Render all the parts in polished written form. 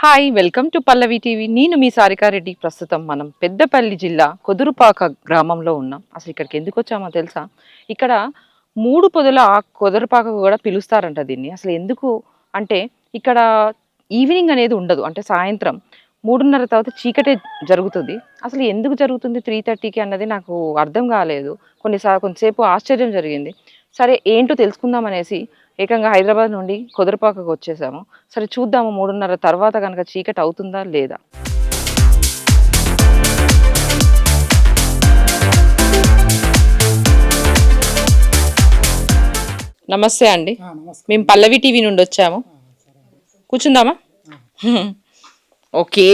Hi welcome to Pallavi TV. నేను మీ సారికారెడ్డి. ప్రస్తుతం మనం పెద్దపల్లి జిల్లా కొదురుపాక గ్రామంలో ఉన్నాం. అసలు ఇక్కడికి ఎందుకు వచ్చామో తెలుసా? ఇక్కడ మూడు పొదల కొదురుపాక కూడా పిలుస్తారంట దీన్ని. అసలు ఎందుకు అంటే ఇక్కడ ఈవినింగ్ అనేది ఉండదు, అంటే సాయంత్రం 3:30 తర్వాత చీకటే జరుగుతుంది. అసలు ఎందుకు జరుగుతుంది 3:30కి అన్నది నాకు అర్థం కాలేదు. కొంతసేపు ఆశ్చర్యం జరిగింది. సరే ఏంటో తెలుసుకుందాం అనేసి ఏకంగా హైదరాబాద్ నుండి కొదురుపాకకు వచ్చేసాము. సరే చూద్దాము 3:30 తర్వాత కనుక చీకటి అవుతుందా లేదా. నమస్తే అండి, నమస్కారం. మేము పల్లవి టీవీ నుండి వచ్చాము. కూర్చుందామా? ఓకే,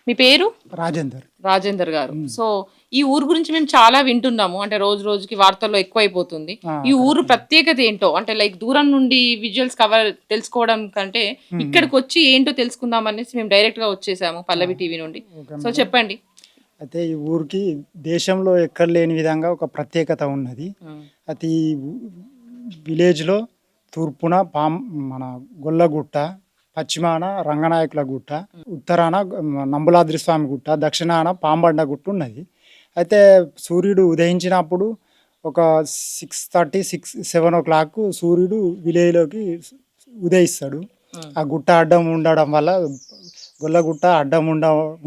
మీ పేరు? రాజేందర్. రాజేందర్ గారు. సో ఈ ఊరు గురించి మేము చాలా వింటున్నాము, అంటే రోజు రోజుకి వార్తల్లో ఎక్కువ అయిపోతుంది. ఈ ఊరు ప్రత్యేకత ఏంటో, అంటే లైక్ దూరం నుండి విజువల్స్ కవర్ తెలుసుకోవడం కంటే ఇక్కడికి వచ్చి ఏంటో తెలుసుకుందాం అనేసి మేము డైరెక్ట్ గా వచ్చేసాము పల్లవి టీవీ నుండి. సో చెప్పండి. అయితే ఈ ఊరికి దేశంలో ఎక్కడ లేని విధంగా ఒక ప్రత్యేకత ఉన్నది. అయితే ఈ విలేజ్లో తూర్పున మన గొల్లగుట్ట, పశ్చిమాన రంగనాయకుల గుట్ట, ఉత్తరాన నంబులాద్రి స్వామి గుట్ట, దక్షిణాన పాంబండ గుట్ట ఉన్నది. అయితే సూర్యుడు ఉదయించినప్పుడు ఒక 6:30, 7 o'clock సూర్యుడు విలేజ్లోకి ఉదయిస్తాడు. ఆ గుట్ట అడ్డం ఉండడం వల్ల, గొల్లగుట్ట అడ్డం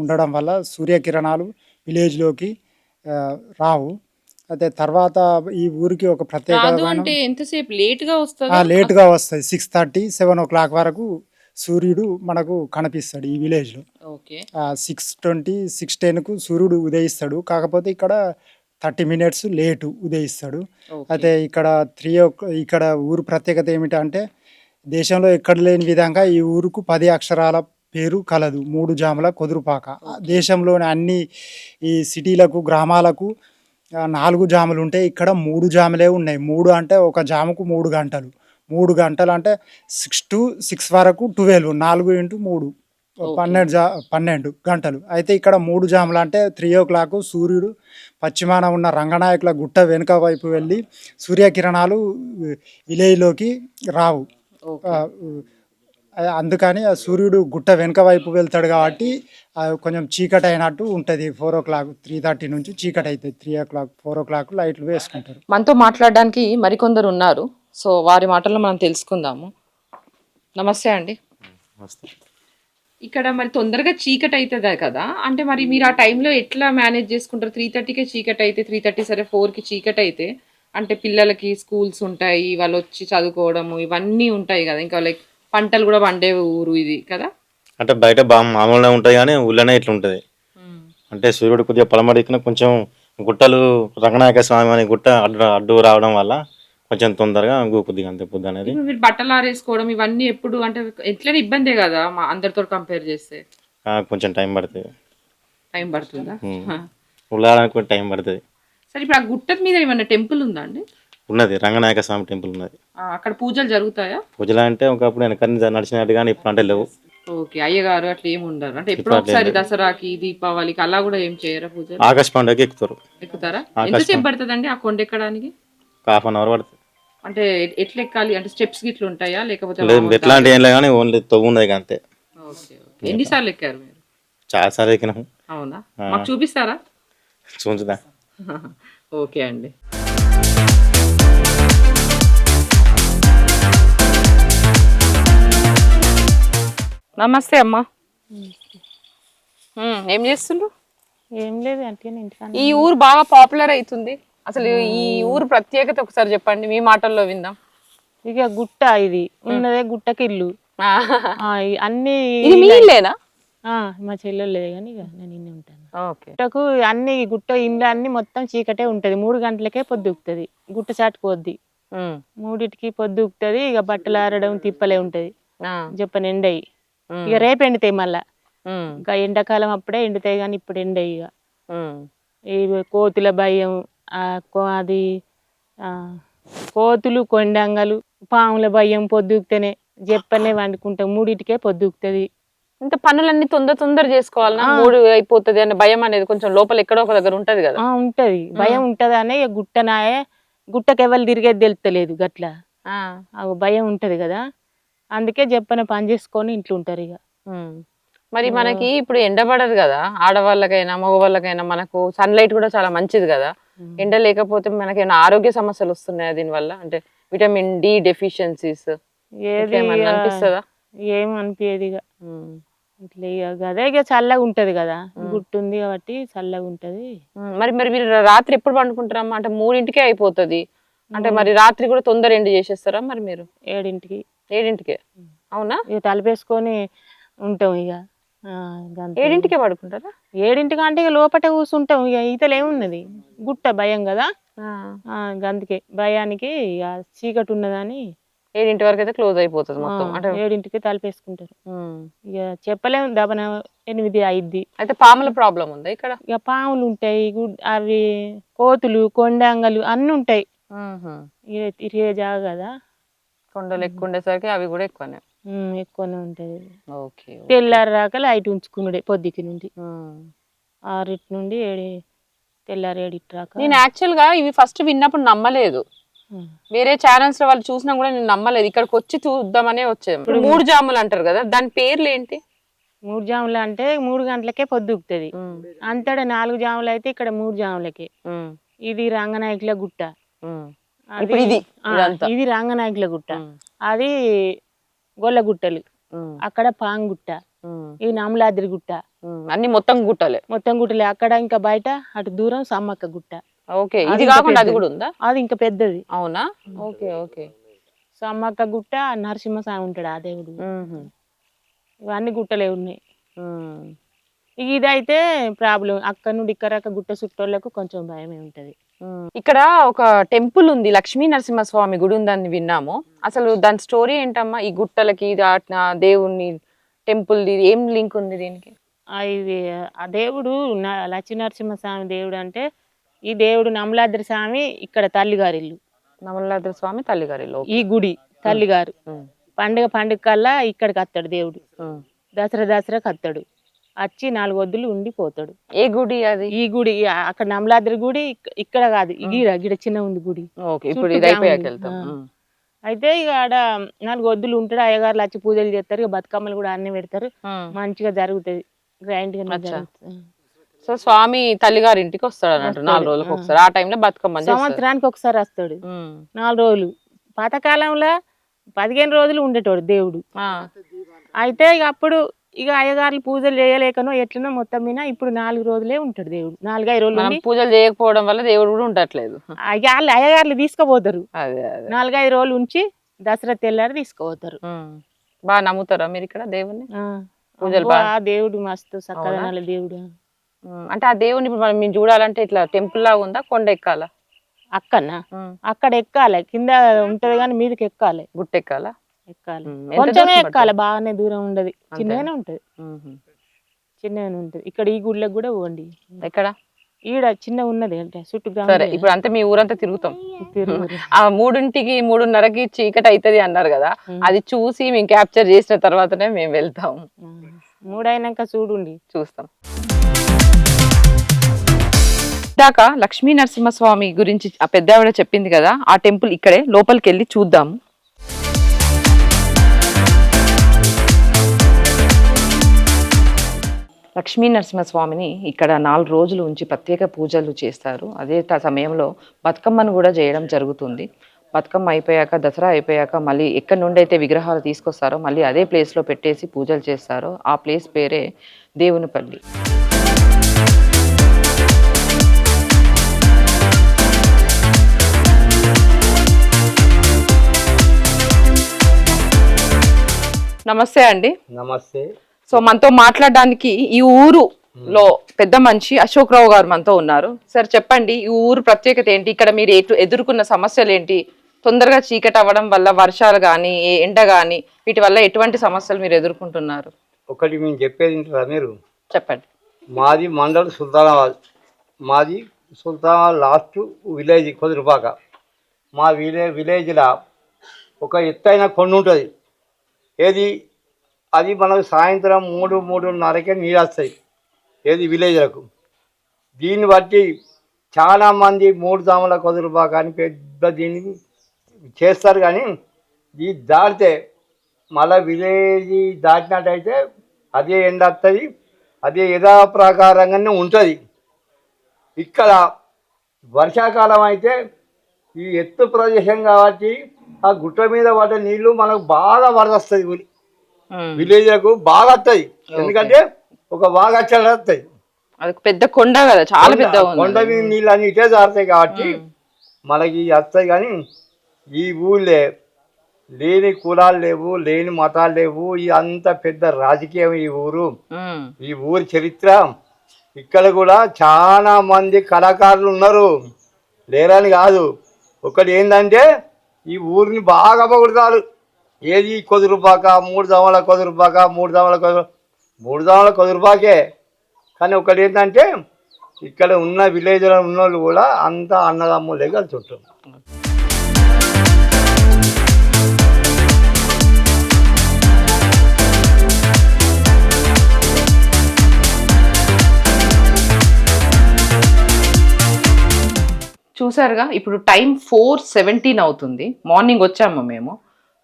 ఉండడం వల్ల సూర్యకిరణాలు విలేజ్లోకి రావు. అయితే తర్వాత ఈ ఊరికి ఒక ప్రత్యేకమైన లేట్గా వస్తుంది. 6:30, 7 o'clock వరకు సూర్యుడు మనకు కనిపిస్తాడు ఈ విలేజ్లో. 6:20, 6:10కు సూర్యుడు ఉదయిస్తాడు. కాకపోతే ఇక్కడ 30 minutes లేటు ఉదయిస్తాడు. అయితే ఇక్కడ ఇక్కడ ఊరు ప్రత్యేకత ఏమిటంటే దేశంలో ఎక్కడ లేని విధంగా ఈ ఊరుకు 10 అక్షరాల పేరు కలదు. 3 జాముల కొదురుపాక. దేశంలోని అన్ని ఈ సిటీలకు, గ్రామాలకు 4 జాములు ఉంటాయి, ఇక్కడ 3 జాములే ఉన్నాయి. 3 అంటే ఒక జాముకు 3 గంటలు. 3 గంటలు అంటే 6 to 6 వరకు 12, 4 into 3 12 గంటలు. అయితే ఇక్కడ 3 జాములు అంటే 3 o'clock సూర్యుడు పశ్చిమాన ఉన్న రంగనాయకుల గుట్ట వెనుక వైపు వెళ్ళి సూర్యకిరణాలు విలేజ్లోకి రావు. అందుకని ఆ సూర్యుడు గుట్ట వెనుక వైపు వెళ్తాడు కాబట్టి కొంచెం చీకటి అయినట్టు ఉంటుంది. 4 o'clock, 3:30 నుంచి చీకటి అవుతుంది. 3 o'clock, 4 o'clock లైట్లు వేసుకుంటారు. మనతో మాట్లాడడానికి మరికొందరు ఉన్నారు. సో వారి మాటల్లో మనం తెలుసుకుందాము. నమస్తే అండి. ఇక్కడ మరి తొందరగా చీకటి అవుతుందా కదా, అంటే మరి మీరు ఆ టైంలో ఎట్లా మేనేజ్ చేసుకుంటారు? 3:30కే చీకటి అయితే 3:30 సరే 4కి చీకటి అయితే అంటే పిల్లలకి స్కూల్స్ ఉంటాయి, వాళ్ళు వచ్చి చదువుకోవడము ఇవన్నీ ఉంటాయి కదా, ఇంకా లైక్ పంటలు కూడా పండే ఊరు ఇది కదా. అంటే బయట మామూలుగా ఉంటాయి కానీ ఊళ్ళోనే ఇట్లా ఉంటుంది. అంటే సూర్యుడు కొద్దిగా పొలమడికిన కొంచెం గుట్టలు రంగనాయక స్వామి అనే గుట్ట అడ్డు రావడం వల్ల కొంచెం తొందరగా గూపుద్ది అంతే పొద్దు అనేది. మీరు బట్టలు ఆరేసుకోవడం ఇవన్నీ ఎప్పుడు అంటే ఎట్లనే ఇబ్బందే కదా మా అందరితో కంపేర్ చేస్తే? కొంచెం టైం పడుతుంది. టైం పడుతుందా? ఉల్లాడానికి టైం పడుతుంది. సరే ఇప్పుడు ఆ గుట్ట మీద ఏమన్నా టెంపుల్ ఉందా అండి? ఉన్నది, రంగనాయక స్వామి టెంపుల్ ఉన్నది. అక్కడ పూజలు జరుగుతాయా? పూజలు అంటే ఒకప్పుడు వెనక నడిచినట్టు కానీ ఇప్పుడు అంటే లేవు. ఓకే, అయ్యగారు అట్లా ఏమి ఉండరు అంటే ఎప్పుడో ఒకసారి దసరాకి దీపావళికి అలా కూడా ఏం చేయరా పూజ? ఆకాశ పండుగకి ఎక్కుతారా? ఎంతసేపు పడుతుందండి ఆ కొండ ఎక్కడానికి? 1/2 hour పడుతుంది. అంటే ఎట్లా ఎక్కాలి అంటే స్టెప్స్ గిట్ల ఉంటాయా లేకపోతే ఎట్లాంటి ఏం లేదు కానీ ఓన్లీ తవ్వు ఉన్నది అంతే. ఎన్నిసార్లు ఎక్కారు మీరు? చాలా సార్లు ఎక్కినాము. అవునా, మాకు చూపిస్తారా? చూంచుదా. ఓకే అండి. నమస్తే అమ్మా. ఏం చేస్తుండ్రు? ఏం లేదు అంటే ఇంటికాడ. ఈ ఊరు బాగా పాపులర్ అవుతుంది, అసలు ఈ ఊరు ప్రత్యేకత ఒకసారి చెప్పండి మీ మాటల్లో విందాం. ఇక గుట్ట ఇది ఉన్నదే, గుట్టకి ఇల్లు అన్ని ఇల్లేనా? మా చెల్లెళ్ళేదే కానీ ఇక నేను ఇన్ని ఉంటాను. గుట్టకు అన్ని గుట్ట ఇండ్లు అన్ని మొత్తం చీకటే ఉంటది. 3 గంటలకే పొద్దుకుతుంది, గుట్ట చాటుకోద్ది. 3కి పొద్దుకుతుంది. ఇక బట్టలు ఆరడం తిప్పలే ఉంటది, చెప్పని ఎండయి. ఇక రేపు ఎండుతాయి మళ్ళా. ఇంకా ఎండాకాలం అప్పుడే ఎండుతాయి కానీ ఇప్పుడు ఎండయి. ఇక ఈ కోతుల భయం, అది కోతులు, కొండంగలు, పాముల భయం. పొద్దుకుతేనే చెప్పనే వండుకుంటాం. 3కే పొద్దుకుతుంది. ఇంకా పనులన్నీ తొందర చేసుకోవాలన్నా 3 అయిపోతుంది అనే భయం అనేది కొంచెం లోపల ఎక్కడో ఒక దగ్గర ఉంటది కదా. ఉంటది, భయం ఉంటది అనే గుట్టనాయే. గుట్టకి ఎవరు తిరిగేది తెలుస్తలేదు గట్లా, భయం ఉంటది కదా. అందుకే చెప్పన పని చేసుకొని ఇంట్లో ఉంటారు ఇక. మరి మనకి ఇప్పుడు ఎండ పడదు కదా, ఆడవాళ్ళకైనా మగవాళ్ళకైనా మనకు సన్లైట్ కూడా చాలా మంచిది కదా. ఎండ లేకపోతే మనకి ఏమైనా ఆరోగ్య సమస్యలు వస్తున్నాయా దీనివల్ల? అంటే విటమిన్ డి డెఫిషియన్సీస్ ఏది అనిపిస్తుందా? ఏం అనిపించేది ఇక ఇట్లా ఇక అదే ఇక చల్లగా ఉంటది కదా, గుట్టు ఉంది కాబట్టి చల్లగా ఉంటది. మరి మరి మీరు రాత్రి ఎప్పుడు పండుకుంటారమ్మా? అంటే 3ంటికే అయిపోతుంది అంటే మరి రాత్రి కూడా తొందర ఎండ్ చేసేస్తారా మరి మీరు? 7ంటికి. 7ంటికే? అవునా? ఇక తలపేసుకొని ఉంటాం ఇక. 7ంటికే పడుకుంటారా? 7ంటికి అంటే ఇక లోపట కూర్చుంటాం ఇక. ఈతలు ఏమున్నది, గుట్ట భయం కదా, అందుకే భయానికి ఇక చీకటి ఉన్నదని 7ంటి వరకు అయితే క్లోజ్ అయిపోతుంది మొత్తం. అంటే 7ంటికి తలపేసుకుంటారు. ఇక చెప్పలేము, దబన 8 అయిద్ది. అయితే పాముల ప్రాబ్లం ఉందా ఇక్కడ? ఇక పాములు ఉంటాయి, అవి కోతులు కొండంగలు అన్ని ఉంటాయి. ఇక తిరిగే జాగ కదా, కొండలు ఎక్కువ ఉండేసరికి అవి కూడా ఎక్కువనే ఎక్కువనే ఉంటది. ఓకే. తెల్లారి రాక లైట్ ఉంచుకున్నాడే పొద్దుకి నుండి 6 నుండి 7, తెల్లారి 7 రాక. నేను యాక్చువల్ గా ఇవి ఫస్ట్ విన్నప్పుడు నమ్మలేదు. వేరే ఛానల్స్ లో వాళ్ళు చూసినా కూడా నేను నమ్మలేదు. ఇక్కడికి వచ్చి చూద్దామనే వచ్చాము. ఇప్పుడు 3 జాములు అంటారు కదా, దాని పేర్లు ఏంటి? 3 జాములు అంటే 3 గంటలకే పొద్దుకుతుంది. అంతటా 4 జాములు అయితే ఇక్కడ 3 జాములకే. ఇది రంగనాయకుల గుట్ట. ఇది రంగనాయకుల గుట్ట, అది గొల్లగుట్టలు, అక్కడ పాంగుట్ట, ఇది నమలాద్రి గుట్ట. అన్ని మొత్తం గుట్టలే. మొత్తం గుట్టలే. అక్కడ ఇంకా బయట అటు దూరం సమ్మక్క గుట్ట. ఓకే. ఇది కాకుండా అది కూడా ఉందా? అది ఇంకా పెద్దది. అవునా? Okay okay. సమ్మక్క గుట్ట, నరసింహస్వామి ఉంటాడు ఆ దేవుడు. ఇవన్నీ గుట్టలే ఉన్నాయి. ఇదైతే ప్రాబ్లం, అక్కడ నుండి ఇక్కడ గుట్ట చుట్టోళ్ళకు కొంచెం భయమే ఉంటది. ఇక్కడ ఒక టెంపుల్ ఉంది, లక్ష్మీ నరసింహస్వామి గుడి ఉందని విన్నాము. అసలు దాని స్టోరీ ఏంటమ్మా? ఈ గుట్టలకి దేవుని టెంపుల్ ఏం లింక్ ఉంది దీనికి? ఇది ఆ దేవుడు లక్ష్మీ నరసింహస్వామి దేవుడు అంటే, ఈ దేవుడు నమలాద్రి స్వామి ఇక్కడ తల్లిగారిల్లు. నమలాద్రి స్వామి తల్లిగారిల్లు. ఈ గుడి తల్లిగారు. పండుగ కల్లా ఇక్కడికి వస్తాడు దేవుడు. దసరాకి వస్తాడు, వచ్చి 4 వద్దులు ఉండిపోతాడు. ఏ గుడి అది? ఈ గుడి అక్కడ నమలాద్రి గుడి, ఇక్కడ కాదు, గిడ చిన్న ఉంది గుడి. అయితే ఇక ఆడ 4 వద్దులు ఉంటాడు. అయ్యగారులు వచ్చి పూజలు చేస్తారు, ఇక బతుకమ్మలు కూడా అన్ని పెడతారు. మంచిగా జరుగుతుంది, గ్రాండ్ గా జరుగుతుంది. సో స్వామి తల్లిగారి ఇంటికి వస్తాడు అన్నట్టు 4 రోజులకు ఒకసారి. ఆ టైంలో బతుకమ్మ సంవత్సరానికి ఒకసారి వస్తాడు. 4 రోజులు. పాతకాలంలో 15 రోజులు ఉండేటోడు దేవుడు. అయితే ఇక అప్పుడు ఇక అయ్యగారులు పూజలు చేయలేకనో ఎట్లనో మొత్తం మీద ఇప్పుడు 4 రోజులే ఉంటాడు దేవుడు. 4-5 రోజులు పూజలు చేయకపోవడం వల్ల దేవుడు కూడా ఉండట్లేదు. అయ్యగారులు తీసుకుపోతారు. 4-5 రోజులు ఉంచి దసరా తెల్లారి తీసుకుపోతారు. బాగా నమ్ముతారా మీరు ఇక్కడ దేవుడిని? దేవుడు మస్తు సక్కదనాల దేవుడు. అంటే ఆ దేవుని ఇప్పుడు మనం మేము చూడాలంటే ఇట్లా టెంపుల్ లాగా ఉందా, కొండ ఎక్కాలా? అక్కడ ఎక్కాలి, కింద ఉంటది కానీ మీదకి ఎక్కాలి. గుట్ట ఎక్కాలా? ఎక్కాలి, కొంచెమే ఎక్కాలి, బాగానే దూరం ఉండదు, చిన్నగానే ఉంటది. చిన్నగానే ఉంటది. ఇక్కడ ఈ గుళ్ళకి కూడా పోండి. ఎక్కడ? ఈడ చిన్న ఉన్నది అంటే చుట్టూ. సరే, ఇప్పుడు అంతా మీ ఊరంతా తిరుగుతాం. ఆ 3ంటికి 3:30కి చీకటి అవుతుంది అన్నారు కదా, అది చూసి మేము క్యాప్చర్ చేసిన తర్వాతనే మేము వెళ్తాం. 3 అయినాక చూడండి, చూస్తాం. దాకా లక్ష్మీ నరసింహస్వామి గురించి ఆ పెద్ద ఆవిడ చెప్పింది కదా, ఆ టెంపుల్ ఇక్కడే, లోపలికి వెళ్ళి చూద్దాము. లక్ష్మీ నరసింహస్వామిని ఇక్కడ 4 రోజులు ఉంచి ప్రత్యేక పూజలు చేస్తారు. అదే సమయంలో బతుకమ్మను కూడా చేయడం జరుగుతుంది. బతుకమ్మ అయిపోయాక, దసరా అయిపోయాక మళ్ళీ ఎక్కడి నుండి అయితే విగ్రహాలు తీసుకొస్తారో మళ్ళీ అదే ప్లేస్లో పెట్టేసి పూజలు చేస్తారో ఆ ప్లేస్ పేరే దేవునిపల్లి. నమస్తే అండి. నమస్తే. సో మనతో మాట్లాడడానికి ఈ ఊరులో పెద్ద మనిషి అశోక్ రావు గారు మనతో ఉన్నారు. సార్ చెప్పండి, ఈ ఊరు ప్రత్యేకత ఏంటి? ఇక్కడ మీరు ఎదుర్కొన్న సమస్యలు ఏంటి? తొందరగా చీకటి అవ్వడం వల్ల వర్షాలు కానీ ఎండ కానీ వీటి వల్ల ఎటువంటి సమస్యలు మీరు ఎదుర్కొంటున్నారు? ఒకటి మేము చెప్పేది వింటారా మీరు? చెప్పండి. మాది మండల్ సుల్తానాబాద్. మాది సుల్తానాబాద్ లాస్ట్ విలేజ్ కొదురుపాక. మా విలేజ్లో ఒక ఎత్తైన కొండ ఉంటుంది. ఏది అది మనకు సాయంత్రం 3-3:30కే నీళ్ళు వస్తాయి ఏది విలేజ్లకు. దీన్ని బట్టి చాలామంది 3 జాముల కొదురుపాక అని పెద్ద దీన్ని చేస్తారు, కానీ ఇది దాటితే మళ్ళీ విలేజ్ దాటినట్టయితే అదే ఎండ వస్తుంది, అదే యథా ప్రకారంగానే ఉంటుంది. ఇక్కడ వర్షాకాలం అయితే ఈ ఎత్తు ప్రదేశం కాబట్టి ఆ గుట్ట మీద పడ్డ నీళ్లు మనకు బాగా వరద వస్తుంది, విలేజ్లకు బాగా వస్తాయి. ఎందుకంటే ఒక బాగా వస్తాయి, అది పెద్ద కొండ కదా, చాలా పెద్ద కొండ మీద నీళ్ళు అన్ని ఇటే జారుతాయి కాబట్టి మనకి వస్తాయి. కానీ ఈ ఊళ్ళే లేని కులాలు లేవు, లేని మతాలు లేవు. ఈ అంత పెద్ద రాజకీయం ఈ ఊరు, ఈ ఊరి చరిత్ర. ఇక్కడ కూడా చాలా మంది కళాకారులు ఉన్నారు, లేరని కాదు. ఒకటి ఏంటంటే ఈ ఊరిని బాగా పొగుడుతారు. ఏది కొదురుపాక, 3 దమల కొదురుపాక, 3 దమల కొదురుపాకే. కానీ ఒకటి ఏంటంటే ఇక్కడ ఉన్న విలేజ్లో ఉన్న వాళ్ళు కూడా అంతా అన్నదమ్ములే కలిసి ఉంటారు. చూసారుగా, ఇప్పుడు టైం 4:17 అవుతుంది. మార్నింగ్ వచ్చాము మేము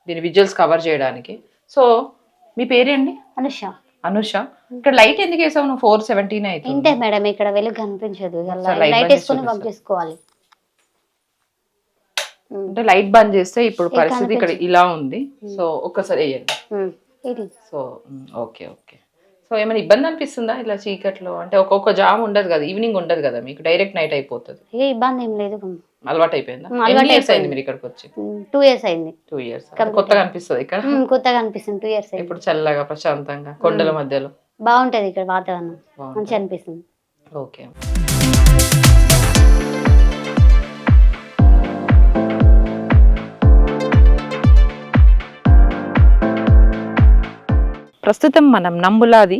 దీని విజువల్స్ కవర్ చేయడానికి. సో మీ పేరేంటి? అనుష. అనుష. ఇక్కడ లైట్ ఎందుకు వేసావు నువ్వు? 4:17 అయితే ఇంతే మేడం, ఇక్కడ వెలుగు కనిపించదు, లైట్ లైట్ వేసుకొని వర్క్ చేసుకోవాలి. అంటే లైట్ బంద్ చేస్తే ఇప్పుడు పరిస్థితి ఇక్కడ ఇలా ఉంది. సో ఒక్కసారి వేయండి. So okay okay. సో ఏమైనా ఇబ్బంది అనిపిస్తుందా ఇలా చీకట్లో? అంటే ఒక్కొక్క జామ్ ఉండదు కదా, ఈవినింగ్ ఉండదు కదా, మీకు డైరెక్ట్ నైట్ అయిపోతుంది. ఏ ఇబ్బంది ఏం లేదు, అలవాటు అయిపోయిందా? ఎన్ని ఇయర్స్ అయింది మీరు ఇక్కడికి వచ్చి? 2 years అయింది. 2 years. కొత్తగా అనిపిస్తుంది ఇక్కడ? కొత్తగా అనిపిస్తుంది. 2 years అయింది. ఇప్పుడు చల్లగా ప్రశాంతంగా కొండల మధ్యలో బాగుంటది ఇక్కడ వాతావరణం, మంచిగా అనిపిస్తుంది. ఓకే. ప్రస్తుతం మనం నంబులాది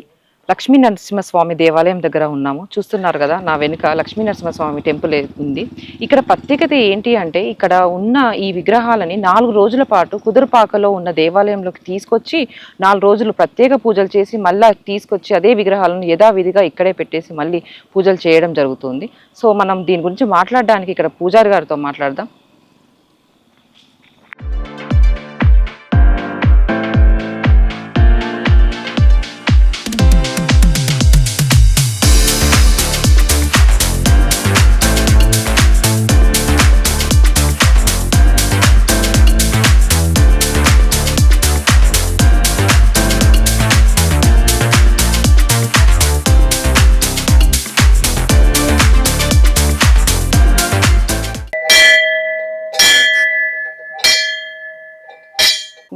లక్ష్మీ నరసింహస్వామి దేవాలయం దగ్గర ఉన్నాము. చూస్తున్నారు కదా నా వెనుక లక్ష్మీ నరసింహస్వామి టెంపుల్ ఉంది. ఇక్కడ ప్రత్యేకత ఏంటి అంటే ఇక్కడ ఉన్న ఈ విగ్రహాలని 4 రోజుల పాటు కుదురుపాకలో ఉన్న దేవాలయంలోకి తీసుకొచ్చి 4 రోజులు ప్రత్యేక పూజలు చేసి మళ్ళీ తీసుకొచ్చి అదే విగ్రహాలను యథావిధిగా ఇక్కడే పెట్టేసి మళ్ళీ పూజలు చేయడం జరుగుతుంది. సో మనం దీని గురించి మాట్లాడడానికి ఇక్కడ పూజారి గారితో మాట్లాడదాం.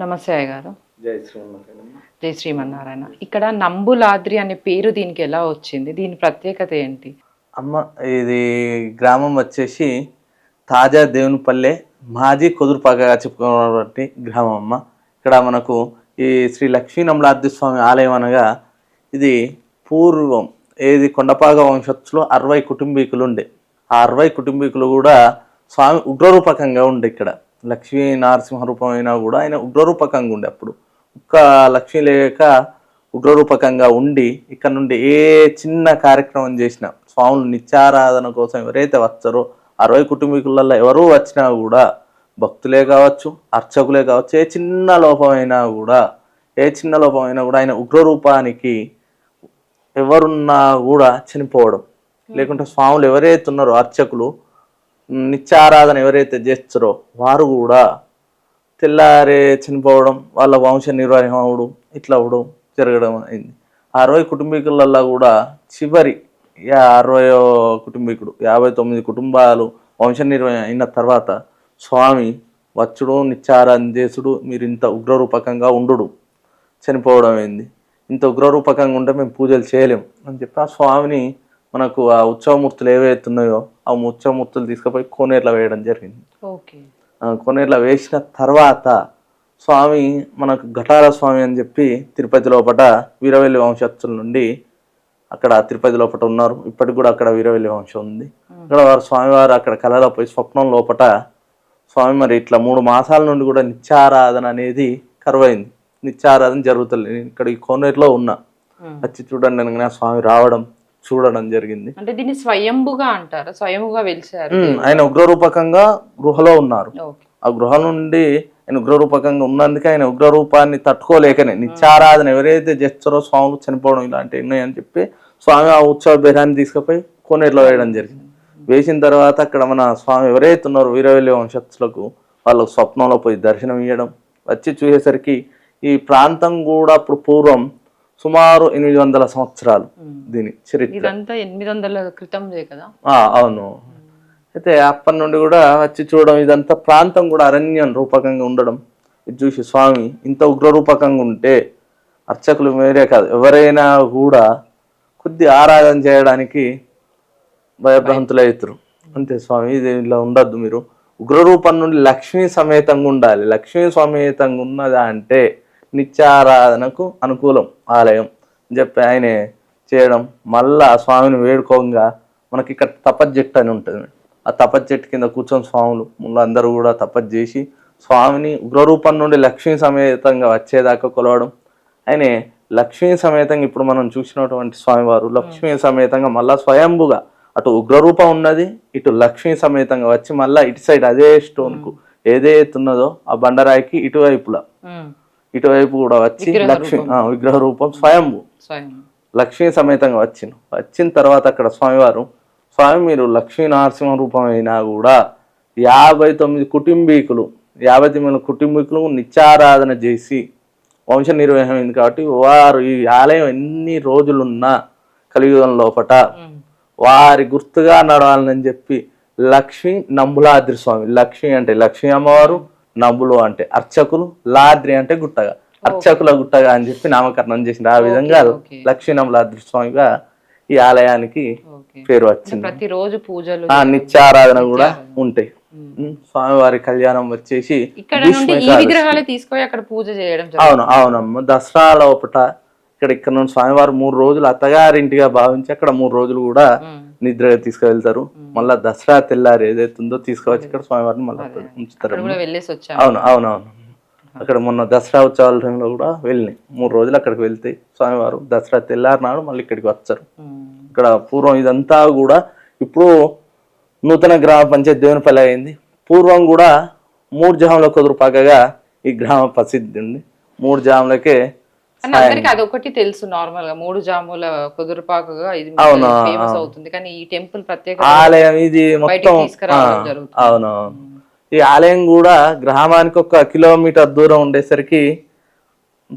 నమస్తే అయ్య గారు. జై శ్రీమన్నారాయణ. ఇక్కడ నంబులాద్రి అనే పేరు దీనికి ఎలా వచ్చింది? దీని ప్రత్యేకత ఏంటి? అమ్మ, ఇది గ్రామం వచ్చేసి తాజా దేవునిపల్లె మాజీ కుదురుపాకగా చెప్పుకున్నటువంటి గ్రామం అమ్మ. ఇక్కడ మనకు ఈ శ్రీ లక్ష్మీ నమలాద్రి స్వామి ఆలయం అనగా ఇది పూర్వం ఏది కొండపాక వంశస్థులు 60 కుటుంబీకులు ఉండే. ఆ 60 కుటుంబీకులు కూడా స్వామి ఉగ్రరూపకంగా ఉండే. ఇక్కడ లక్ష్మీ నరసింహ రూపం అయినా కూడా ఆయన ఉగ్రరూపకంగా ఉండే. అప్పుడు ఒక్క లక్ష్మీ లేక ఉగ్రరూపకంగా ఉండి ఇక్కడ నుండి ఏ చిన్న కార్యక్రమం చేసినా స్వాములు నిత్యారాధన కోసం ఎవరైతే వచ్చారో 60 కుటుంబీకులలో ఎవరు వచ్చినా కూడా భక్తులే కావచ్చు, అర్చకులే కావచ్చు, ఏ చిన్న లోపమైనా కూడా ఆయన ఉగ్రరూపానికి ఎవరున్నా కూడా చనిపోవడం, లేకుంటే స్వాములు ఎవరైతే ఉన్నారో అర్చకులు నిత్యారాధన ఎవరైతే చేస్తారో వారు కూడా తెల్లారే చనిపోవడం, వాళ్ళ వంశ నిర్వహణ అవడం, ఇట్లా అవడం జరగడం అయింది. 60 కుటుంబీకులలో కూడా చివరి 60వ కుటుంబీకుడు 59 కుటుంబాలు వంశ నిర్వహణ అయిన తర్వాత స్వామి వచ్చుడు, నిత్యారాధన చేసుడు, మీరు ఇంత ఉగ్రరూపకంగా ఉండు, చనిపోవడం అయింది. ఇంత ఉగ్రరూపకంగా ఉంటే మేము పూజలు చేయలేము అని చెప్పి ఆ స్వామిని మనకు ఆ ఉత్సవమూర్తులు ఏవైతే ఉన్నాయో ఆ ఉత్సవమూర్తులు తీసుకుపోయి కోనేరులో వేయడం జరిగింది. కోనేరులో వేసిన తర్వాత స్వామి మనకు ఘటాల స్వామి అని చెప్పి తిరుపతి లోపల వీరవెల్లి వంశస్థుల నుండి అక్కడ తిరుపతి లోపల ఉన్నారు. ఇప్పటికి కూడా అక్కడ వీరవెల్లి వంశం ఉంది. అక్కడ వారు స్వామివారు అక్కడ కళలో పోయి స్వప్నం లోపల స్వామి మరి ఇట్లా 3 మాసాల నుండి కూడా నిత్యారాధన అనేది కరువైంది, నిత్యారాధన జరుగుతుంది. ఇక్కడ ఈ కోనేరులో ఉన్నా వచ్చి చూడండి అనగానే స్వామి రావడం చూడడం జరిగింది. అంటే దీన్ని స్వయంభుగా అంటారు, స్వయంభుగా వెలిసారు. ఆయన ఉగ్రరూపకంగా గృహలో ఉన్నారు. ఆ గృహ నుండి ఆయన ఉగ్రరూపకంగా ఉన్నందుకే ఆయన ఉగ్రరూపాన్ని తట్టుకోలేకనే నిత్యారాధన ఎవరైతే చేస్తారో స్వాములు చనిపోవడం ఇలాంటివి ఉన్నాయని చెప్పి స్వామి ఆ ఉత్సవ బేరాన్ని తీసుకుపోయి కోనేరులో వేయడం జరిగింది. వేసిన తర్వాత అక్కడ మన స్వామి ఎవరైతే ఉన్నారో వీరవల్లి వంశస్థులకు వాళ్ళకు స్వప్నంలో పోయి దర్శనం ఇవ్వడం, వచ్చి చూసేసరికి ఈ ప్రాంతం కూడా అప్పుడు పూర్వం సుమారు 800 సంవత్సరాలు దీని చరిత్ర. ఇదంతా 800 క్రితం కదా. అవును. అయితే అప్పటి నుండి కూడా వచ్చి చూడడం, ఇదంతా ప్రాంతం కూడా అరణ్యం రూపకంగా ఉండడం, ఇది చూసి స్వామి ఇంత ఉగ్రరూపకంగా ఉంటే అర్చకులు వేరే కాదు ఎవరైనా కూడా కొద్ది ఆరాధన చేయడానికి భయభ్రాంతులవుతారు. అంతే స్వామి ఇది ఇలా ఉండద్దు, మీరు ఉగ్రరూపం నుండి లక్ష్మీ సమేతంగా ఉండాలి. లక్ష్మీ సమేతంగా ఉన్నదా అంటే నిత్యారాధనకు అనుకూలం ఆలయం అని చెప్పి ఆయన చేయడం. మళ్ళా స్వామిని వేడుకోగా మనకి ఇక్కడ తపజ్జెట్టు అని ఉంటుంది. ఆ తపజ్జెట్టు కింద కూర్చొని స్వాములు ముందు అందరూ కూడా తపస్సు చేసి స్వామిని ఉగ్రరూపం నుండి లక్ష్మీ సమేతంగా వచ్చేదాకా కొలవడం. ఆయన లక్ష్మీ సమేతంగా ఇప్పుడు మనం చూసినటువంటి స్వామివారు లక్ష్మీ సమేతంగా మళ్ళా స్వయంభుగా అటు ఉగ్రరూపం ఉన్నది, ఇటు లక్ష్మీ సమేతంగా వచ్చి మళ్ళా ఇటు సైడ్ అదే స్టోన్కు ఏదైతే ఉన్నదో ఆ బండరాయికి ఇటువైపు కూడా వచ్చి లక్ష్మీ విగ్రహ రూపం స్వయంభు లక్ష్మీ సమేతంగా వచ్చిన తర్వాత అక్కడ స్వామివారు, స్వామి మీరు లక్ష్మీ నరసింహ రూపం అయినా కూడా 59 కుటుంబీకులు నిత్యారాధన చేసి వంశ నిర్వహమైంది కాబట్టి వారు ఈ ఆలయం ఎన్ని రోజులున్నా కలియుగం లోపట వారి గుర్తుగా నడవాలని చెప్పి లక్ష్మీ నంబులాద్రి స్వామి, లక్ష్మి అంటే లక్ష్మీ అమ్మవారు, నంబులు అంటే అర్చకులు, లాద్రి అంటే గుట్టగా అర్చకుల గుట్టగా అని చెప్పి నామకరణం చేసింది. ఆ విధంగా లక్ష్మీ నంబులాద్రి స్వామిగా ఈ ఆలయానికి పేరు వచ్చింది. ప్రతిరోజు పూజలు నిత్యారాధన కూడా ఉంటాయి. స్వామివారి కళ్యాణం వచ్చేసి తీసుకొని అక్కడ పూజ చేయడం. అవునమ్మ. దసరా లోపట ఇక్కడ నుండి స్వామివారు 3 రోజులు అత్తగారింటిగా భావించి అక్కడ 3 రోజులు కూడా నిద్రగా తీసుకువెళ్తారు. మళ్ళా దసరా తెల్లారి ఏదైతుందో తీసుకువచ్చి ఇక్కడ స్వామివారిని మళ్ళీ ఉంచుతారు. అవునవును. అక్కడ మొన్న దసరా ఉత్సవాల టైంలో కూడా వెళ్ళినాయి. 3 రోజులు అక్కడికి వెళ్తే స్వామివారు దసరా తెల్లారి నాడు మళ్ళీ ఇక్కడికి వచ్చారు. ఇక్కడ పూర్వం ఇదంతా కూడా ఇప్పుడు నూతన గ్రామ పంచాయతీ దేవునిపల్లి అయింది. పూర్వం కూడా 3 జాముల కుదురుపాకగా ఈ గ్రామ ప్రసిద్ధి ఉంది. 3 జాములకే అదొకటి తెలుసు. నార్మల్ గా 3 జాముల కుదురుపాకగా ఇది ఫేమస్ అవుతుంది. కానీ ఈ టెంపుల్ ప్రత్యేక ఆలయం ఇది మొత్తం. అవునవును. ఈ ఆలయం కూడా గ్రామానికి 1 కిలోమీటర్ దూరం ఉండేసరికి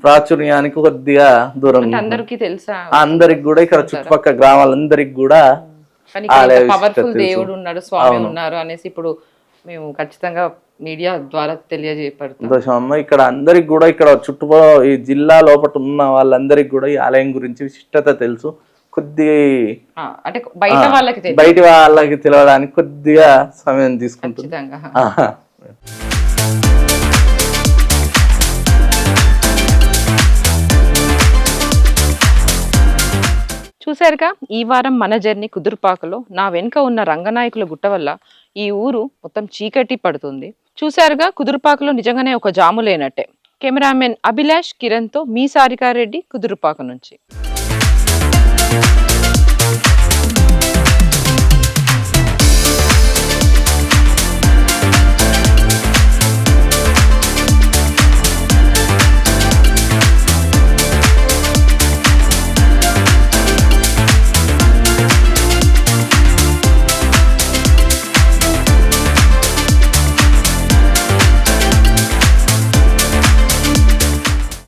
ప్రాచుర్యానికి కొద్దిగా దూరం. అందరికి తెలుసా? అందరికి కూడా ఇక్కడ చుట్టుపక్కల గ్రామాలందరికి కూడా పవర్ఫుల్ దేవుడు ఉన్నాడు, స్వామి ఉన్నారు అనేసి ఇప్పుడు మేము ఖచ్చితంగా మీడియా ద్వారా తెలియజేయబడుతున్నాం. ఇక్కడ అందరికి కూడా ఇక్కడ చుట్టుపక్కల ఈ జిల్లా లోపల ఉన్న వాళ్ళందరికి కూడా ఈ ఆలయం గురించి విశిష్టత తెలుసు. కొద్దిగా అంటే బయట వాళ్ళకి తెలియడానికి కొద్దిగా సమయం తీసుకుంటుంది. చూశారుగా ఈ వారం మన జర్నీ కుదురుపాకలో. నా వెనుక ఉన్న రంగనాయకుల గుట్ట వల్ల ఈ ఊరు మొత్తం చీకటి పడుతుంది. చూశారుగా కుదురుపాకలో నిజంగానే ఒక జాము లేనట్టే. కెమెరామెన్ అభిలాష్ కిరణ్తో మీ సారికా రెడ్డి, కుదురుపాక నుంచి.